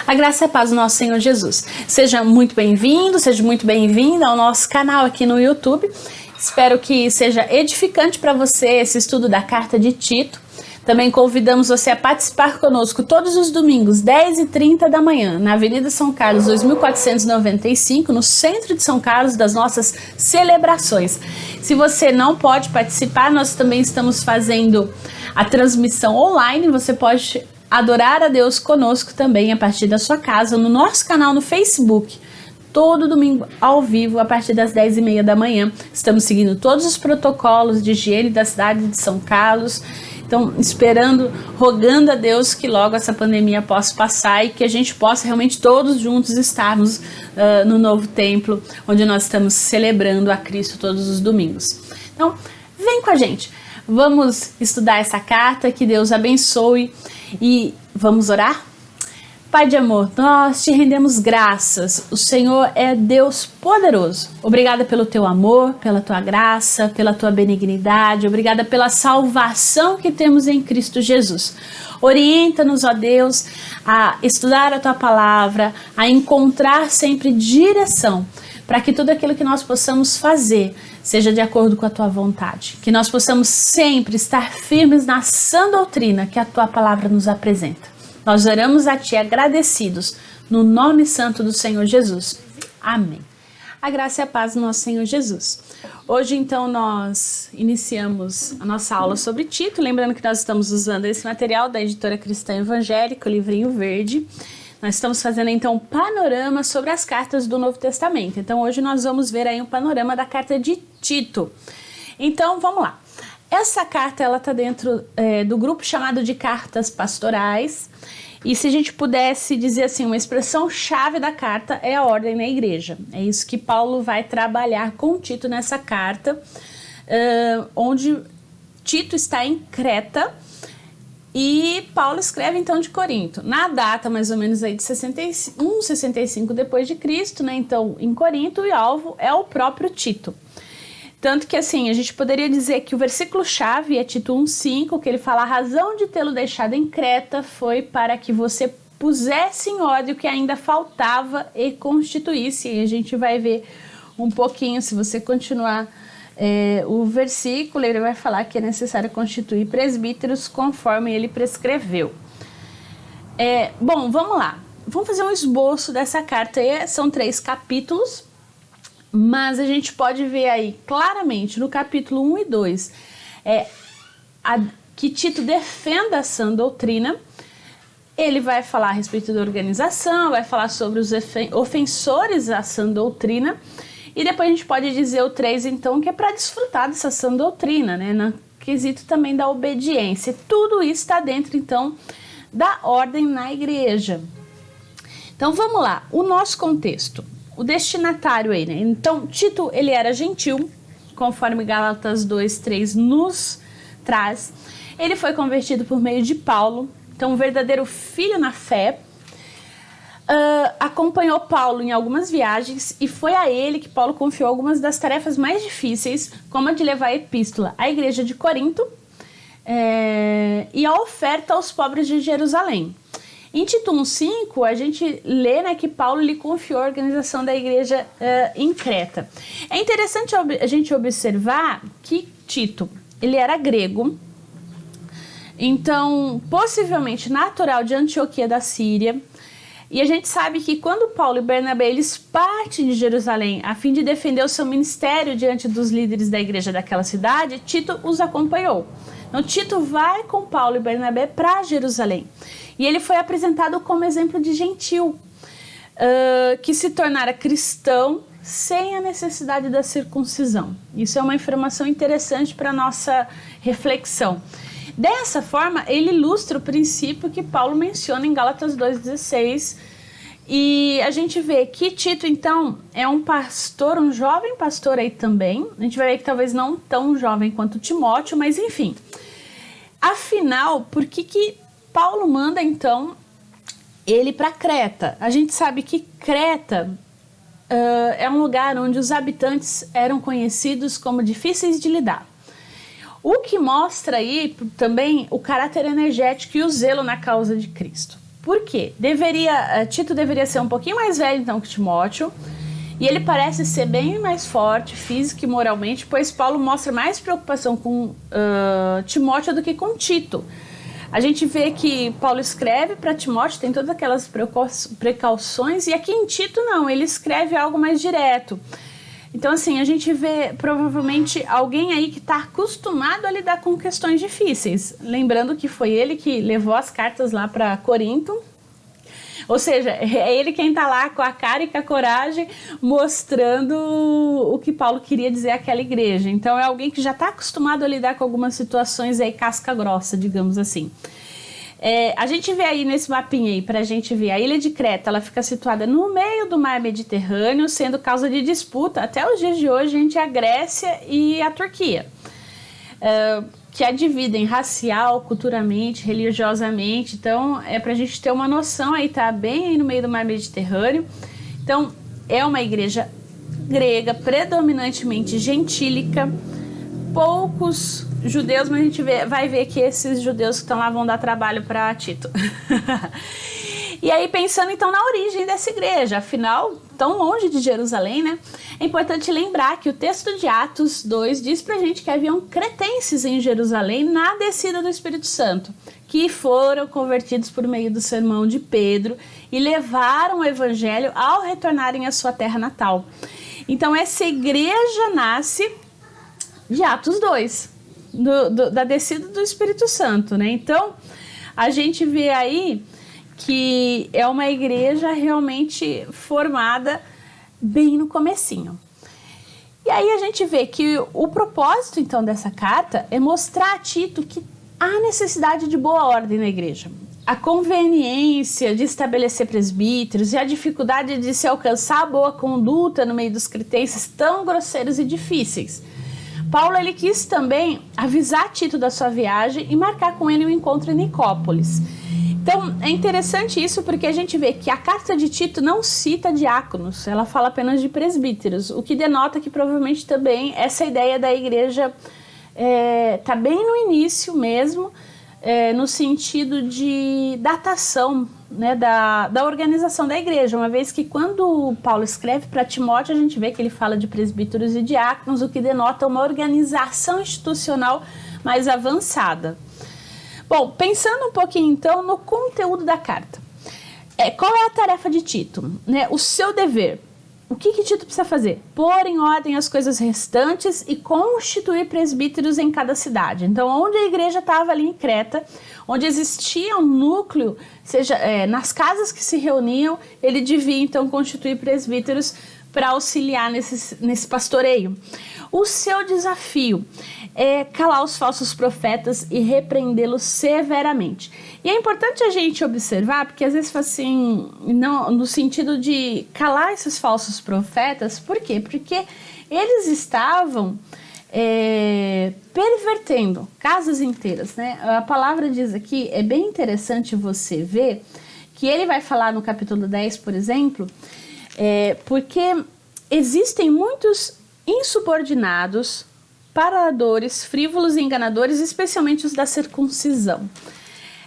A graça e a paz do nosso Senhor Jesus. Seja muito bem-vindo, seja muito bem-vinda ao nosso canal aqui no YouTube. Espero que seja edificante para você esse estudo da carta de Tito. Também convidamos você a participar conosco todos os domingos, 10h30 da manhã, na Avenida São Carlos, 2495, no centro de São Carlos, das nossas celebrações. Se você não pode participar, nós também estamos fazendo a transmissão online. Você pode adorar a Deus conosco também a partir da sua casa, no nosso canal no Facebook. Todo domingo ao vivo, a partir das 10h30 da manhã. Estamos seguindo todos os protocolos de higiene da cidade de São Carlos. Então, esperando, rogando a Deus que logo essa pandemia possa passar e que a gente possa realmente todos juntos estarmos no novo templo, onde nós estamos celebrando a Cristo todos os domingos. Então, vem com a gente. Vamos estudar essa carta, que Deus abençoe e vamos orar? Pai de amor, nós te rendemos graças. O Senhor é Deus poderoso. Obrigada pelo teu amor, pela tua graça, pela tua benignidade. Obrigada pela salvação que temos em Cristo Jesus. Orienta-nos, ó Deus, a estudar a tua palavra, a encontrar sempre direção, para que tudo aquilo que nós possamos fazer seja de acordo com a tua vontade. Que nós possamos sempre estar firmes na sã doutrina que a tua palavra nos apresenta. Nós oramos a ti agradecidos, no nome santo do Senhor Jesus. Amém. A graça e a paz do nosso Senhor Jesus. Hoje, então, nós iniciamos a nossa aula sobre Tito. Lembrando que nós estamos usando esse material da Editora Cristã Evangélica, o livrinho verde. Nós estamos fazendo, então, um panorama sobre as cartas do Novo Testamento. Então, hoje nós vamos ver aí um panorama da carta de Tito. Então, vamos lá. Essa carta, ela está dentro do grupo chamado de cartas pastorais. E se a gente pudesse dizer assim, uma expressão-chave da carta é a ordem na igreja. É isso que Paulo vai trabalhar com Tito nessa carta, onde Tito está em Creta e Paulo escreve então de Corinto. Na data mais ou menos aí de 65 depois de Cristo, né? Então em Corinto, e alvo é o próprio Tito. Tanto que assim, a gente poderia dizer que o versículo-chave é Tito 1,5, que ele fala: a razão de tê-lo deixado em Creta foi para que você pusesse em ordem o que ainda faltava e constituísse. E a gente vai ver um pouquinho, se você continuar o versículo, ele vai falar que é necessário constituir presbíteros conforme ele prescreveu. Bom, vamos lá. Vamos fazer um esboço dessa carta. São 3 capítulos. Mas a gente pode ver aí claramente no capítulo 1 e 2 que Tito defenda a sã doutrina. Ele vai falar a respeito da organização, vai falar sobre os ofensores à sã doutrina. E depois a gente pode dizer o 3, então, que é para desfrutar dessa sã doutrina, né? No quesito também da obediência. Tudo isso está dentro, então, da ordem na igreja. Então, vamos lá. O nosso contexto. O destinatário aí, né? Então, Tito, ele era gentil, conforme Gálatas 2:3 nos traz. Ele foi convertido por meio de Paulo, então um verdadeiro filho na fé. Acompanhou Paulo em algumas viagens e foi a ele que Paulo confiou algumas das tarefas mais difíceis, como a de levar a epístola à igreja de Corinto e a oferta aos pobres de Jerusalém. Em Tito 1,5, a gente lê, né, que Paulo lhe confiou a organização da igreja em Creta. É interessante a gente observar que Tito, ele era grego, então possivelmente natural de Antioquia da Síria, e a gente sabe que quando Paulo e Bernabé eles partem de Jerusalém a fim de defender o seu ministério diante dos líderes da igreja daquela cidade, Tito os acompanhou. Então Tito vai com Paulo e Bernabé para Jerusalém. E ele foi apresentado como exemplo de gentil, que se tornara cristão sem a necessidade da circuncisão. Isso é uma informação interessante para a nossa reflexão. Dessa forma, ele ilustra o princípio que Paulo menciona em Gálatas 2,16. E a gente vê que Tito, então, é um pastor, um jovem pastor aí também. A gente vai ver que talvez não tão jovem quanto Timóteo, mas enfim. Afinal, por que Paulo manda, então, ele para Creta? A gente sabe que Creta é um lugar onde os habitantes eram conhecidos como difíceis de lidar. O que mostra aí também o caráter energético e o zelo na causa de Cristo. Por quê? Tito deveria ser um pouquinho mais velho então que Timóteo, e ele parece ser bem mais forte física e moralmente, pois Paulo mostra mais preocupação com Timóteo do que com Tito. A gente vê que Paulo escreve para Timóteo, tem todas aquelas precauções, e aqui em Tito não, ele escreve algo mais direto. Então assim, a gente vê provavelmente alguém aí que está acostumado a lidar com questões difíceis. Lembrando que foi ele que levou as cartas lá para Corinto. Ou seja, é ele quem está lá com a cara e com a coragem mostrando o que Paulo queria dizer àquela igreja. Então é alguém que já está acostumado a lidar com algumas situações aí casca grossa, digamos assim. A gente vê aí nesse mapinha aí, pra gente ver, a ilha de Creta, ela fica situada no meio do mar Mediterrâneo, sendo causa de disputa até os dias de hoje entre a Grécia e a Turquia, que a dividem racial, culturalmente, religiosamente. Então é pra gente ter uma noção aí, tá bem aí no meio do mar Mediterrâneo. Então é uma igreja grega, predominantemente gentílica, poucos judeus, mas a gente vai ver que esses judeus que estão lá vão dar trabalho para Tito. E aí, pensando então na origem dessa igreja, afinal, tão longe de Jerusalém, né? É importante lembrar que o texto de Atos 2 diz pra gente que haviam cretenses em Jerusalém na descida do Espírito Santo, que foram convertidos por meio do sermão de Pedro e levaram o evangelho ao retornarem à sua terra natal. Então, essa igreja nasce de Atos 2. Da descida do Espírito Santo, né? Então, a gente vê aí que é uma igreja realmente formada bem no comecinho. E aí a gente vê que o propósito, então, dessa carta é mostrar a Tito que há necessidade de boa ordem na igreja. A conveniência de estabelecer presbíteros e a dificuldade de se alcançar a boa conduta no meio dos cretenses tão grosseiros e difíceis. Paulo ele quis também avisar Tito da sua viagem e marcar com ele um encontro em Nicópolis. Então é interessante isso porque a gente vê que a carta de Tito não cita diáconos, ela fala apenas de presbíteros, o que denota que provavelmente também essa ideia da igreja está bem no início mesmo, no sentido de datação, né, da organização da igreja, uma vez que quando Paulo escreve para Timóteo, a gente vê que ele fala de presbíteros e diáconos, o que denota uma organização institucional mais avançada. Bom, pensando um pouquinho então no conteúdo da carta, qual é a tarefa de Tito, né, o seu dever? O que Tito precisa fazer? Pôr em ordem as coisas restantes e constituir presbíteros em cada cidade. Então, onde a igreja estava ali em Creta, onde existia um núcleo, seja nas casas que se reuniam, ele devia então constituir presbíteros para auxiliar nesse pastoreio. O seu desafio é calar os falsos profetas e repreendê-los severamente. E é importante a gente observar, porque às vezes fala assim, não, no sentido de calar esses falsos profetas, por quê? Porque eles estavam pervertendo casas inteiras, né? A palavra diz aqui, é bem interessante você ver, que ele vai falar no capítulo 10, por exemplo, porque existem muitos insubordinados, paradores, frívolos e enganadores, especialmente os da circuncisão.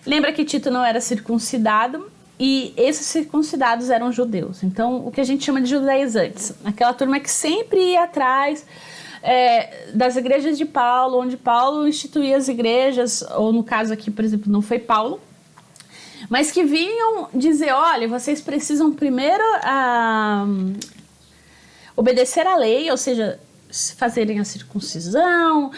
Lembra que Tito não era circuncidado e esses circuncidados eram judeus. Então, o que a gente chama de judaizantes, aquela turma que sempre ia atrás das igrejas de Paulo, onde Paulo instituía as igrejas, ou no caso aqui, por exemplo, não foi Paulo, mas que vinham dizer, olha, vocês precisam primeiro obedecer à lei, ou seja, fazerem a circuncisão,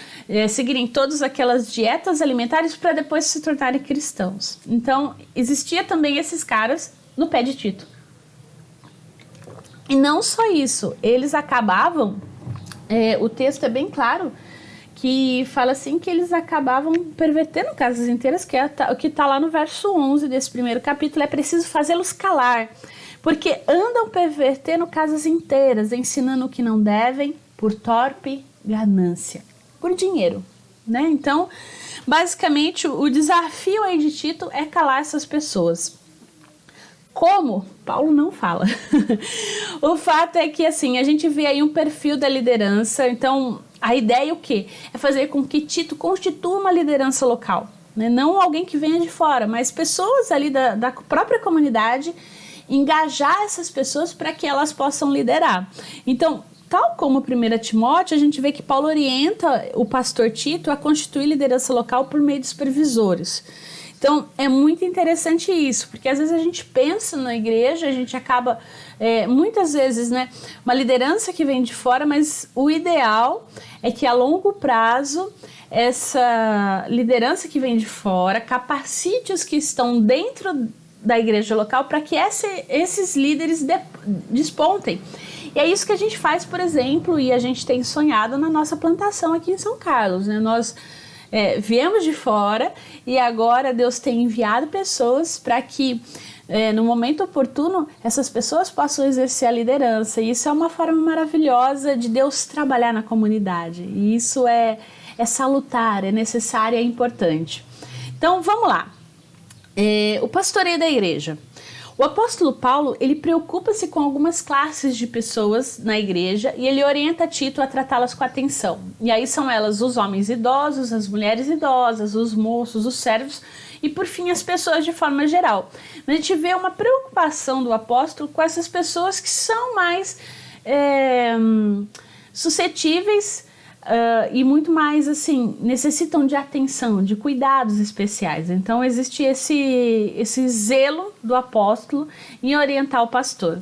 seguirem todas aquelas dietas alimentares para depois se tornarem cristãos. Então, existia também esses caras no pé de Tito. E não só isso, eles acabavam, o texto é bem claro, que fala assim que eles acabavam pervertendo casas inteiras, que é o que está lá no verso 11 desse primeiro capítulo, é preciso fazê-los calar, porque andam pervertendo casas inteiras, ensinando o que não devem, por torpe ganância, por dinheiro, né? Então, basicamente, o desafio aí de Tito é calar essas pessoas. Como? Paulo não fala. O fato é que, assim, a gente vê aí um perfil da liderança. Então, a ideia é o quê? É fazer com que Tito constitua uma liderança local. né? Não alguém que venha de fora, mas pessoas ali da própria comunidade, engajar essas pessoas para que elas possam liderar. Então, tal como 1 Timóteo, a gente vê que Paulo orienta o pastor Tito a constituir liderança local por meio de supervisores. Então, é muito interessante isso, porque às vezes a gente pensa na igreja, a gente acaba, muitas vezes, né, uma liderança que vem de fora, mas o ideal é que a longo prazo, essa liderança que vem de fora capacite os que estão dentro da igreja local para que esses líderes despontem. E é isso que a gente faz, por exemplo, e a gente tem sonhado na nossa plantação aqui em São Carlos, né? Nós viemos de fora e agora Deus tem enviado pessoas para que no momento oportuno essas pessoas possam exercer a liderança, e isso é uma forma maravilhosa de Deus trabalhar na comunidade, e isso é salutar, é necessário, é importante. Então vamos lá. O pastoreio da igreja. O apóstolo Paulo, ele preocupa-se com algumas classes de pessoas na igreja e ele orienta Tito a tratá-las com atenção. E aí são elas os homens idosos, as mulheres idosas, os moços, os servos e, por fim, as pessoas de forma geral. A gente vê uma preocupação do apóstolo com essas pessoas que são mais suscetíveis e muito mais, assim, necessitam de atenção, de cuidados especiais. Então existe esse zelo do apóstolo em orientar o pastor.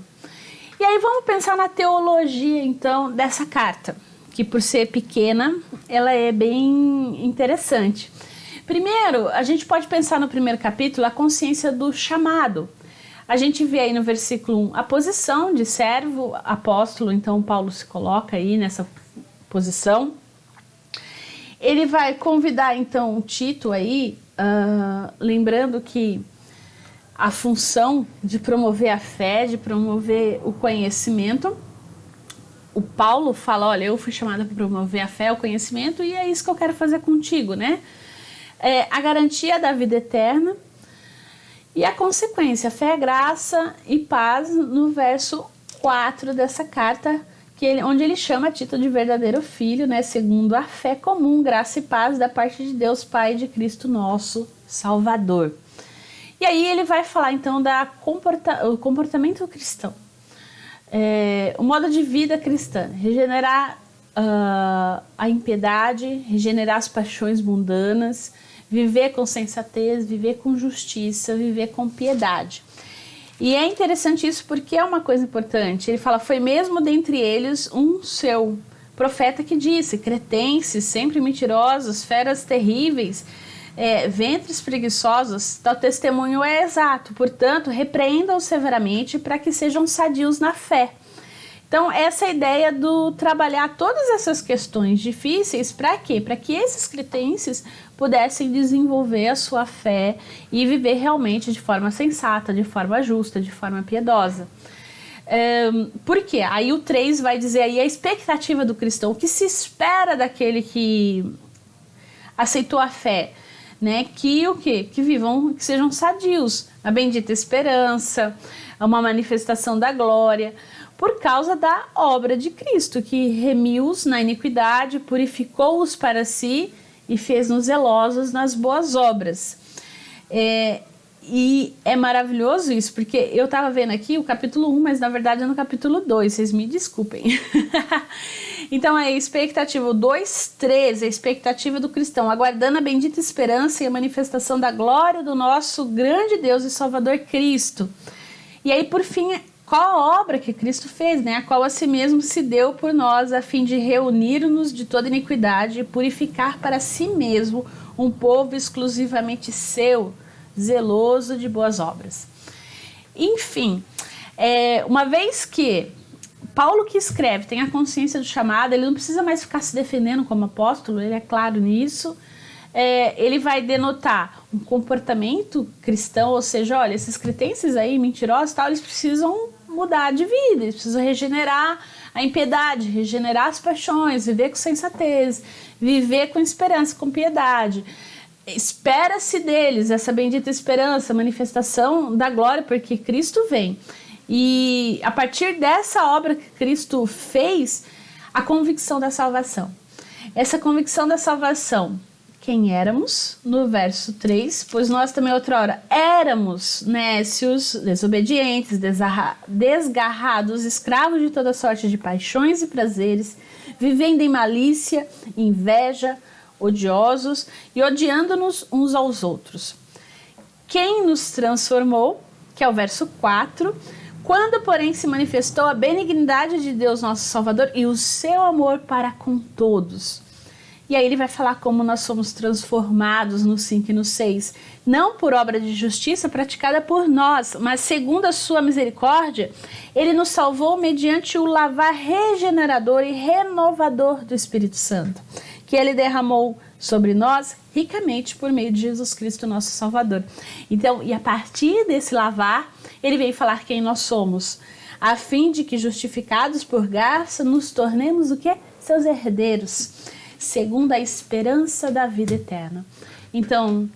E aí vamos pensar na teologia, então, dessa carta, que por ser pequena, ela é bem interessante. Primeiro, a gente pode pensar no primeiro capítulo a consciência do chamado. A gente vê aí no versículo 1 a posição de servo, apóstolo, então Paulo se coloca aí nessa posição. Ele vai convidar então Tito aí, lembrando que a função de promover a fé, de promover o conhecimento, o Paulo fala, olha, eu fui chamada para promover a fé, o conhecimento, e é isso que eu quero fazer contigo, né? A garantia da vida eterna e a consequência, fé, graça e paz, no verso 4 dessa carta, onde ele chama Tito de verdadeiro filho, né, segundo a fé comum, graça e paz da parte de Deus Pai, de Cristo nosso Salvador. E aí ele vai falar então o comportamento cristão, o modo de vida cristã, regenerar a impiedade, regenerar as paixões mundanas, viver com sensatez, viver com justiça, viver com piedade. E é interessante isso porque é uma coisa importante. Ele fala, foi mesmo dentre eles um seu profeta que disse, cretenses, sempre mentirosos, feras terríveis, ventres preguiçosos, tal testemunho é exato. Portanto, repreendam-os severamente para que sejam sadios na fé. Então, essa ideia do trabalhar todas essas questões difíceis, para quê? Para que esses cretenses pudessem desenvolver a sua fé e viver realmente de forma sensata, de forma justa, de forma piedosa. Por quê? Aí o 3 vai dizer aí a expectativa do cristão, o que se espera daquele que aceitou a fé, né? Que o quê? Que vivam, que sejam sadios, a bendita esperança, uma manifestação da glória, por causa da obra de Cristo, que remiu-os na iniquidade, purificou-os para si e fez-nos zelosos nas boas obras. E é maravilhoso isso, porque eu estava vendo aqui o capítulo 1, mas na verdade é no capítulo 2, vocês me desculpem. Então a expectativa, o 2:3, a expectativa do cristão, aguardando a bendita esperança e a manifestação da glória do nosso grande Deus e Salvador Cristo. E aí, por fim, qual a obra que Cristo fez, né? A qual a si mesmo se deu por nós, a fim de reunir-nos de toda iniquidade e purificar para si mesmo um povo exclusivamente seu, zeloso de boas obras. Enfim, uma vez que Paulo, que escreve, tem a consciência do chamado, ele não precisa mais ficar se defendendo como apóstolo, ele é claro nisso. Ele vai denotar um comportamento cristão, ou seja, olha, esses cretenses aí, mentirosos e tal, eles precisam mudar de vida, eles precisam regenerar a impiedade, regenerar as paixões, viver com sensatez, viver com esperança, com piedade. Espera-se deles essa bendita esperança, manifestação da glória, porque Cristo vem. E a partir dessa obra que Cristo fez, a convicção da salvação. Essa convicção da salvação quem éramos, no verso 3, pois nós também outrora éramos nécios, desobedientes, desgarrados, escravos de toda sorte de paixões e prazeres, vivendo em malícia, inveja, odiosos e odiando-nos uns aos outros. Quem nos transformou, que é o verso 4, quando, porém, se manifestou a benignidade de Deus, nosso Salvador, e o seu amor para com todos. E aí ele vai falar como nós somos transformados no 5 e no 6, não por obra de justiça praticada por nós, mas segundo a sua misericórdia, ele nos salvou mediante o lavar regenerador e renovador do Espírito Santo, que ele derramou sobre nós ricamente por meio de Jesus Cristo, nosso Salvador. Então, e a partir desse lavar, ele vem falar quem nós somos, a fim de que, justificados por graça, nos tornemos o quê? Seus herdeiros, segundo a esperança da vida eterna. Então,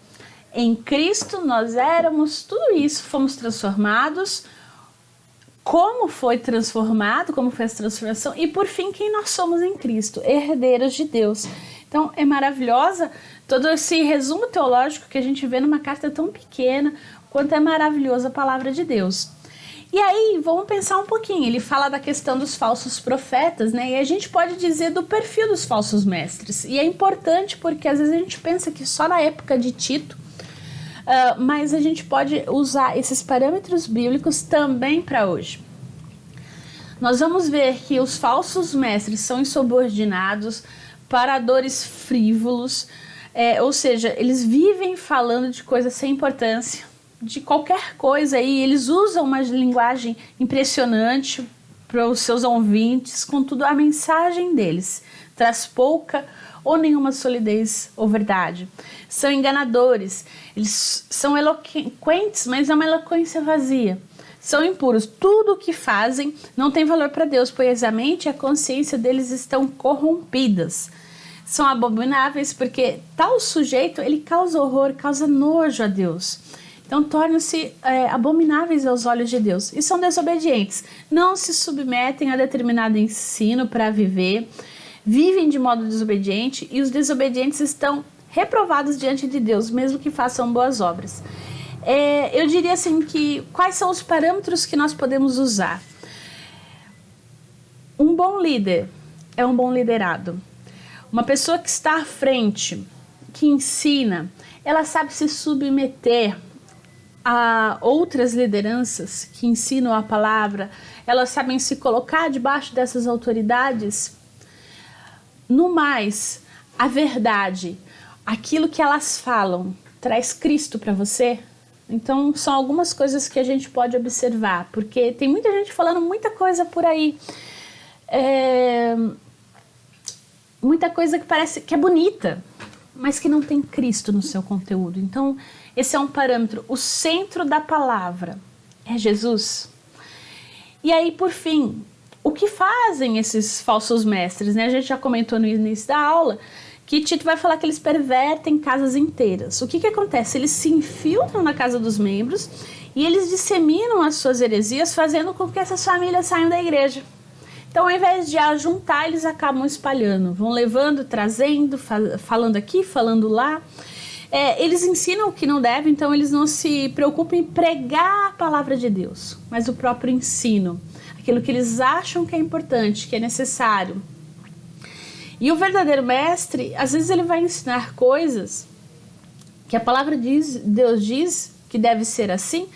em Cristo nós éramos tudo isso, fomos transformados. Como foi transformado, como foi essa transformação, e por fim, quem nós somos em Cristo, herdeiros de Deus. Então, é maravilhosa todo esse resumo teológico que a gente vê numa carta tão pequena, quanto é maravilhosa a palavra de Deus. E aí, vamos pensar um pouquinho, ele fala da questão dos falsos profetas, né? E a gente pode dizer do perfil dos falsos mestres. E é importante porque às vezes a gente pensa que só na época de Tito, mas a gente pode usar esses parâmetros bíblicos também para hoje. Nós vamos ver que os falsos mestres são insubordinados, paradores frívolos, ou seja, eles vivem falando de coisas sem importância, de qualquer coisa aí, eles usam uma linguagem impressionante para os seus ouvintes, contudo a mensagem deles traz pouca ou nenhuma solidez ou verdade. São enganadores, eles são eloquentes, mas é uma eloquência vazia. São impuros, tudo o que fazem não tem valor para Deus, pois a mente e a consciência deles estão corrompidas. São abomináveis porque tal sujeito, ele causa horror, causa nojo a Deus. Então tornam-se abomináveis aos olhos de Deus e são desobedientes. Não se submetem a determinado ensino para viver, vivem de modo desobediente e os desobedientes estão reprovados diante de Deus, mesmo que façam boas obras. Eu diria assim que quais são os parâmetros que nós podemos usar? Um bom líder é um bom liderado. Uma pessoa que está à frente, que ensina, ela sabe se submeter a outras lideranças que ensinam a palavra, elas sabem se colocar debaixo dessas autoridades. No mais, a verdade, aquilo que elas falam, traz Cristo para você? Então, são algumas coisas que a gente pode observar, porque tem muita gente falando muita coisa por aí, muita coisa que parece que é bonita, mas que não tem Cristo no seu conteúdo. Então, esse é um parâmetro. O centro da palavra é Jesus. E aí, por fim, o que fazem esses falsos mestres, né? A gente já comentou no início da aula que Tito vai falar que eles pervertem casas inteiras. O que acontece? Eles se infiltram na casa dos membros e eles disseminam as suas heresias, fazendo com que essas famílias saiam da igreja. Então, ao invés de ajuntar, eles acabam espalhando, vão levando, trazendo, falando aqui, falando lá. Eles ensinam o que não deve, então eles não se preocupam em pregar a palavra de Deus, mas o próprio ensino, aquilo que eles acham que é importante, que é necessário. E o verdadeiro mestre, às vezes ele vai ensinar coisas que a palavra diz, Deus diz que deve ser assim,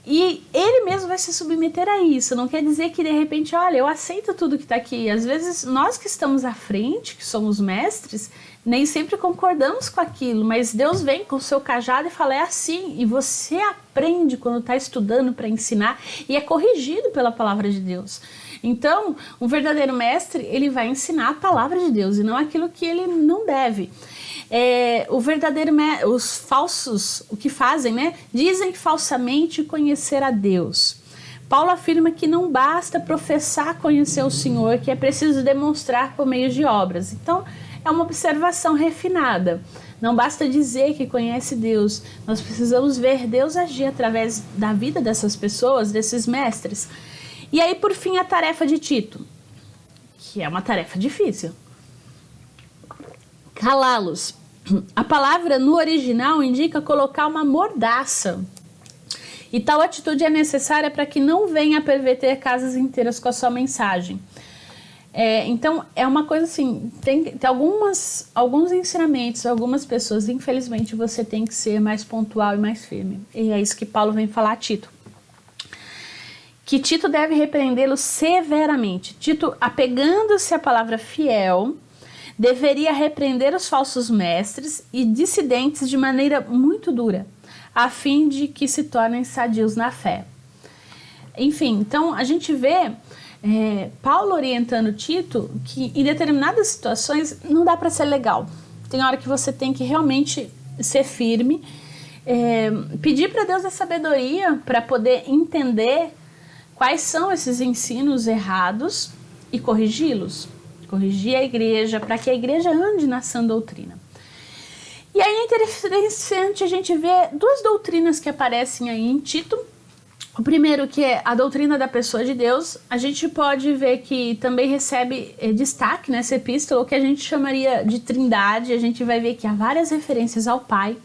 e ele mesmo vai se submeter a isso. Não quer dizer que de repente, olha, eu aceito tudo que está aqui. Às vezes nós que estamos à frente, que somos mestres, nem sempre concordamos com aquilo, mas Deus vem com o seu cajado e fala, é assim, e você aprende quando está estudando para ensinar e é corrigido pela palavra de Deus. Então, um verdadeiro mestre, ele vai ensinar a palavra de Deus e não aquilo que ele não deve. Os falsos, o que fazem, né? Dizem falsamente conhecer a Deus. Paulo afirma que não basta professar conhecer o Senhor, que é preciso demonstrar por meio de obras. Então, é uma observação refinada. Não basta dizer que conhece Deus, nós precisamos ver Deus agir através da vida dessas pessoas, desses mestres. E aí, por fim, a tarefa de Tito, que é uma tarefa difícil. Calá-los, A palavra no original indica colocar uma mordaça. E tal atitude é necessária para que não venha a perverter casas inteiras com a sua mensagem. Então, é uma coisa assim, tem alguns ensinamentos, algumas pessoas, infelizmente, você tem que ser mais pontual e mais firme. E é isso que Paulo vem falar a Tito. Que Tito deve repreendê-lo severamente. Tito, apegando-se à palavra fiel, deveria repreender os falsos mestres e dissidentes de maneira muito dura, a fim de que se tornem sadios na fé. Enfim, então a gente vê Paulo orientando Tito que em determinadas situações não dá para ser legal. Tem hora que você tem que realmente ser firme, pedir para Deus a sabedoria para poder entender quais são esses ensinos errados e corrigi-los. Corrigir a igreja para que a igreja ande na sã doutrina. E aí é interessante a gente ver duas doutrinas que aparecem aí em Tito. O primeiro, que é a doutrina da pessoa de Deus, a gente pode ver que também recebe destaque nessa epístola, o que a gente chamaria de trindade. A gente vai ver que há várias referências ao Pai,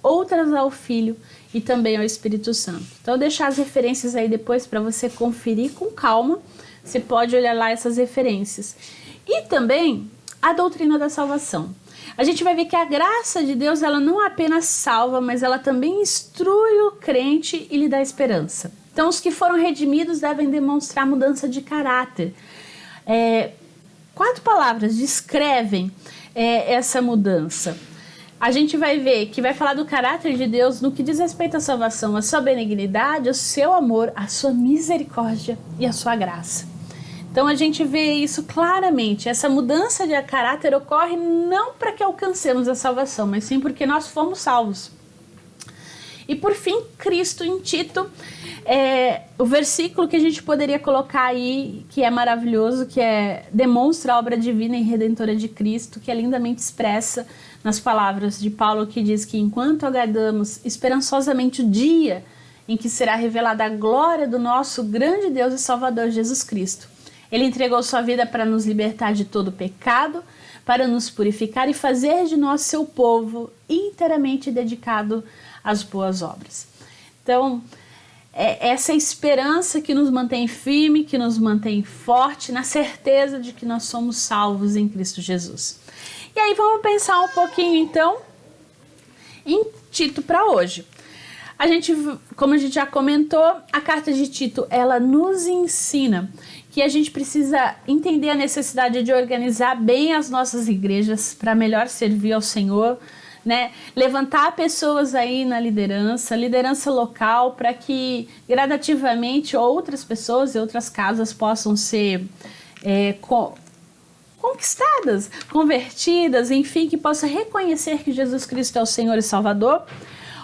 outras ao Filho e também ao Espírito Santo. Então, deixar as referências aí depois para você conferir com calma. Você pode olhar lá essas referências. E também a doutrina da salvação. A gente vai ver que a graça de Deus, ela não apenas salva, mas ela também instrui o crente e lhe dá esperança. Então, os que foram redimidos devem demonstrar mudança de caráter. 4 palavras descrevem essa mudança. A gente vai ver que vai falar do caráter de Deus no que diz respeito à salvação, a sua benignidade, o seu amor, a sua misericórdia e a sua graça. Então a gente vê isso claramente. Essa mudança de caráter ocorre não para que alcancemos a salvação, mas sim porque nós fomos salvos. E por fim, Cristo em Tito, o versículo que a gente poderia colocar aí, que é maravilhoso, que demonstra a obra divina e redentora de Cristo, que é lindamente expressa nas palavras de Paulo, que diz que enquanto aguardamos esperançosamente o dia em que será revelada a glória do nosso grande Deus e Salvador Jesus Cristo. Ele entregou sua vida para nos libertar de todo pecado, para nos purificar e fazer de nós seu povo inteiramente dedicado às boas obras. Então, essa esperança que nos mantém firme, que nos mantém forte, na certeza de que nós somos salvos em Cristo Jesus. E aí vamos pensar um pouquinho, então, em Tito para hoje. Como a gente já comentou, a carta de Tito, ela nos ensina que a gente precisa entender a necessidade de organizar bem as nossas igrejas para melhor servir ao Senhor, né? Levantar pessoas aí na liderança local, para que gradativamente outras pessoas e outras casas possam ser conquistadas, convertidas, enfim, que possa reconhecer que Jesus Cristo é o Senhor e Salvador.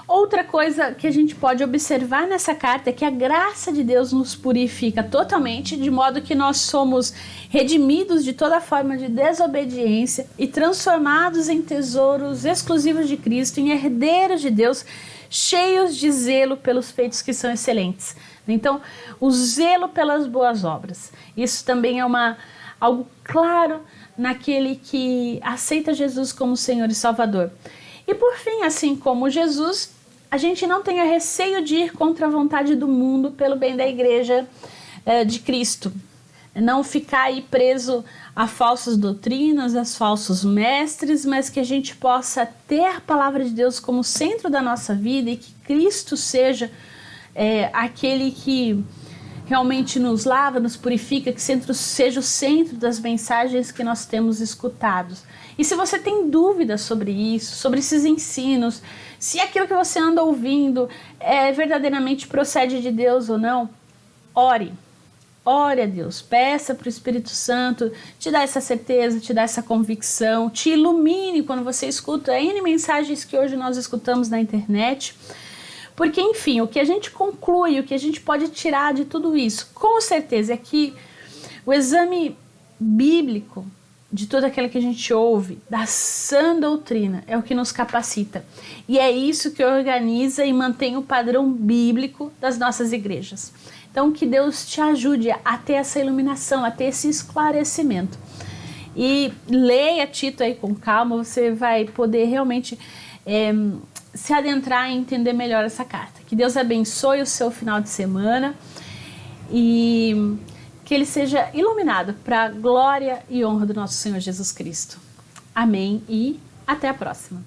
Outra coisa que a gente pode observar nessa carta é que a graça de Deus nos purifica totalmente, de modo que nós somos redimidos de toda forma de desobediência e transformados em tesouros exclusivos de Cristo, em herdeiros de Deus, cheios de zelo pelos feitos que são excelentes. Então, o zelo pelas boas obras. Isso também é algo claro naquele que aceita Jesus como Senhor e Salvador. E por fim, assim como Jesus, a gente não tenha receio de ir contra a vontade do mundo pelo bem da igreja de Cristo. Não ficar aí preso a falsas doutrinas, a falsos mestres, mas que a gente possa ter a palavra de Deus como centro da nossa vida e que Cristo seja aquele que realmente nos lava, nos purifica, que seja o centro das mensagens que nós temos escutado. E se você tem dúvidas sobre isso, sobre esses ensinos, se aquilo que você anda ouvindo verdadeiramente procede de Deus ou não, ore a Deus, peça para o Espírito Santo te dar essa certeza, te dar essa convicção, te ilumine quando você escuta N mensagens que hoje nós escutamos na internet. Porque, enfim, o que a gente conclui, o que a gente pode tirar de tudo isso, com certeza, é que o exame bíblico de tudo aquilo que a gente ouve, da sã doutrina, é o que nos capacita. E é isso que organiza e mantém o padrão bíblico das nossas igrejas. Então, que Deus te ajude a ter essa iluminação, a ter esse esclarecimento. E leia Tito aí com calma, você vai poder realmente se adentrar e entender melhor essa carta. Que Deus abençoe o seu final de semana e que ele seja iluminado para a glória e honra do nosso Senhor Jesus Cristo. Amém e até a próxima.